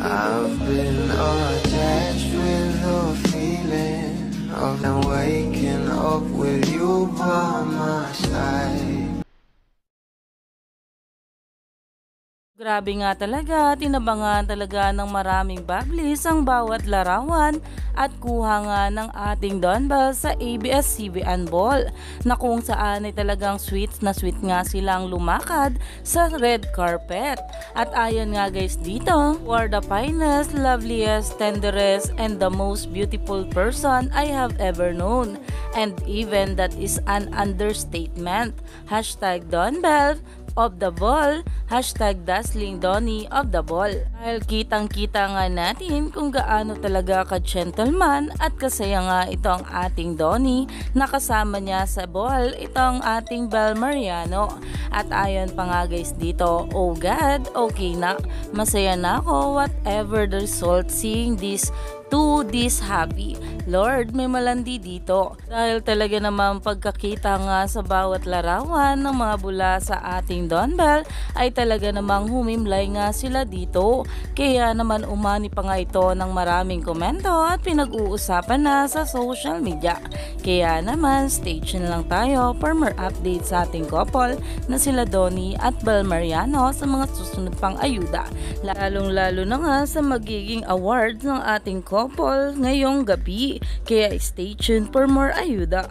I've been attached with the feeling of not waking up with you by my side. Grabe nga talaga, tinabangan talaga ng maraming bablis ang bawat larawan at kuha nga ng ating Don Bell sa ABS-CBN Ball na kung saan ay talagang sweet na sweet nga silang lumakad sa red carpet. At ayon nga guys dito, "You are the finest, loveliest, tenderest, and the most beautiful person I have ever known. And even that is an understatement. Hashtag Don Bell of the ball, hashtag Dazzling Donnie of the ball." Dahil kitang-kita nga natin kung gaano talaga ka-gentleman at kasaya nga itong ating Donnie na kasama niya sa ball itong ating Bel Mariano. At ayon pa nga guys dito, "Oh God, okay na, masaya na ako whatever the result, seeing this to this happy. Lord, may malandi dito." Dahil talaga naman pagkakita nga sa bawat larawan ng mga bula sa ating Don Bell ay talaga namang humimlay nga sila dito. Kaya naman umani pa nga ito ng maraming komento at pinag-uusapan na sa social media. Kaya naman stay tuned lang tayo for more updates sa ating couple na sila Donnie at Bel Mariano sa mga susunod pang ayuda. Lalong lalo na nga sa magiging awards ng ating couple ngayong gabi. Kaya stay tuned for more ayuda.